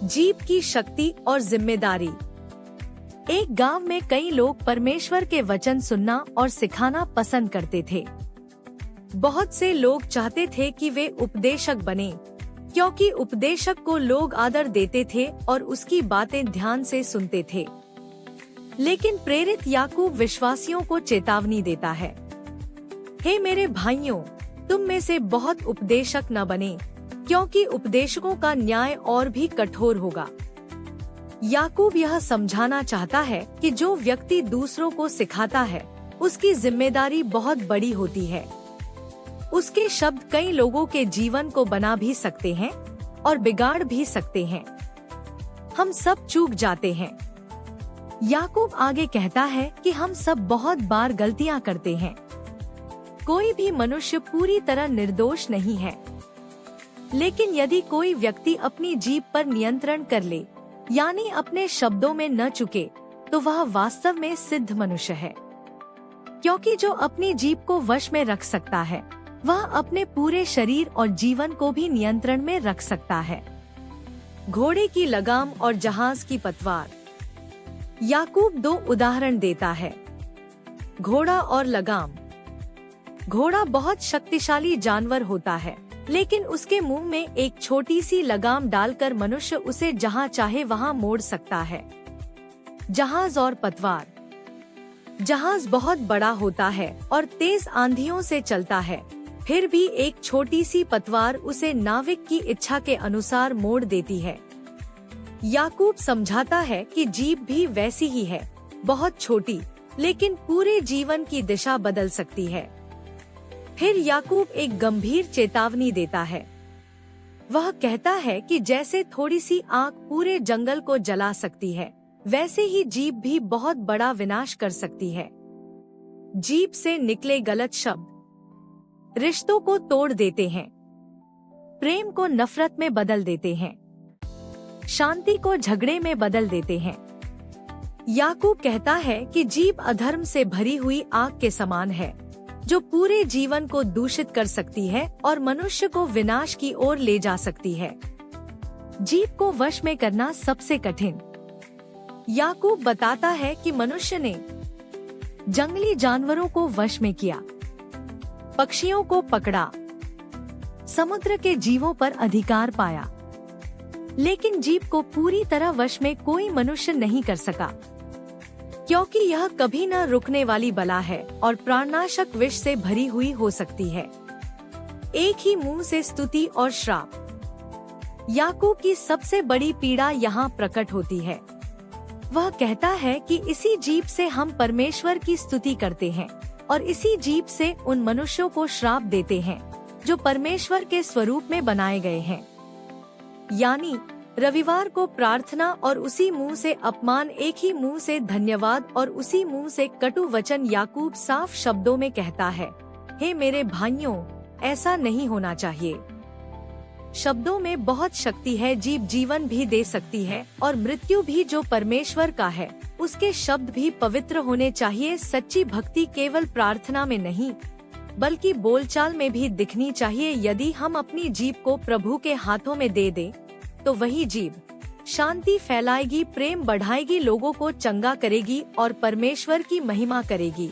जीभ की शक्ति और जिम्मेदारी। एक गांव में कई लोग परमेश्वर के वचन सुनना और सिखाना पसंद करते थे। बहुत से लोग चाहते थे कि वे उपदेशक बने, क्योंकि उपदेशक को लोग आदर देते थे और उसकी बातें ध्यान से सुनते थे। लेकिन प्रेरित याकूब विश्वासियों को चेतावनी देता है, हे मेरे भाइयों, तुम में से बहुत उपदेशक न बने, क्योंकि उपदेशकों का न्याय और भी कठोर होगा। याकूब यह समझाना चाहता है कि जो व्यक्ति दूसरों को सिखाता है, उसकी जिम्मेदारी बहुत बड़ी होती है। उसके शब्द कई लोगों के जीवन को बना भी सकते हैं और बिगाड़ भी सकते हैं। हम सब चूक जाते हैं। याकूब आगे कहता है कि हम सब बहुत बार गलतियां करते हैं। कोई भी मनुष्य पूरी तरह निर्दोष नहीं है। लेकिन यदि कोई व्यक्ति अपनी जीभ पर नियंत्रण कर ले, यानी अपने शब्दों में न चुके, तो वह वास्तव में सिद्ध मनुष्य है। क्योंकि जो अपनी जीभ को वश में रख सकता है, वह अपने पूरे शरीर और जीवन को भी नियंत्रण में रख सकता है। घोड़े की लगाम और जहाज की पतवार। याकूब दो उदाहरण देता है, घोड़ा और लगाम। घोड़ा बहुत शक्तिशाली जानवर होता है, लेकिन उसके मुंह में एक छोटी सी लगाम डालकर मनुष्य उसे जहां चाहे वहां मोड़ सकता है। जहाज और पतवार। जहाज बहुत बड़ा होता है और तेज आंधियों से चलता है, फिर भी एक छोटी सी पतवार उसे नाविक की इच्छा के अनुसार मोड़ देती है। याकूब समझाता है कि जीभ भी वैसी ही है, बहुत छोटी, लेकिन पूरे जीवन की दिशा बदल सकती है। फिर याकूब एक गंभीर चेतावनी देता है। वह कहता है कि जैसे थोड़ी सी आग पूरे जंगल को जला सकती है, वैसे ही जीभ भी बहुत बड़ा विनाश कर सकती है। जीभ से निकले गलत शब्द रिश्तों को तोड़ देते हैं, प्रेम को नफरत में बदल देते हैं, शांति को झगड़े में बदल देते हैं। याकूब कहता है कि जीभ अधर्म से भरी हुई आग के समान है, जो पूरे जीवन को दूषित कर सकती है और मनुष्य को विनाश की ओर ले जा सकती है। जीभ को वश में करना सबसे कठिन। याकूब बताता है कि मनुष्य ने जंगली जानवरों को वश में किया, पक्षियों को पकड़ा, समुद्र के जीवों पर अधिकार पाया, लेकिन जीभ को पूरी तरह वश में कोई मनुष्य नहीं कर सका, क्योंकि यह कभी न रुकने वाली बला है और प्राणनाशक विष से भरी हुई हो सकती है। एक ही मुंह से स्तुति और श्राप। याकूब की सबसे बड़ी पीड़ा यहाँ प्रकट होती है। वह कहता है कि इसी जीभ से हम परमेश्वर की स्तुति करते हैं और इसी जीभ से उन मनुष्यों को श्राप देते हैं जो परमेश्वर के स्वरूप में बनाए गए हैं। यानी रविवार को प्रार्थना और उसी मुंह से अपमान, एक ही मुंह से धन्यवाद और उसी मुंह से कटु वचन। याकूब साफ शब्दों में कहता है, हे मेरे भाइयों, ऐसा नहीं होना चाहिए। शब्दों में बहुत शक्ति है। जीभ जीवन भी दे सकती है और मृत्यु भी। जो परमेश्वर का है, उसके शब्द भी पवित्र होने चाहिए। सच्ची भक्ति केवल प्रार्थना में नहीं, बल्कि बोलचाल में भी दिखनी चाहिए। यदि हम अपनी जीभ को प्रभु के हाथों में दे दें, तो वही जीभ शांति फैलाएगी, प्रेम बढ़ाएगी, लोगों को चंगा करेगी और परमेश्वर की महिमा करेगी।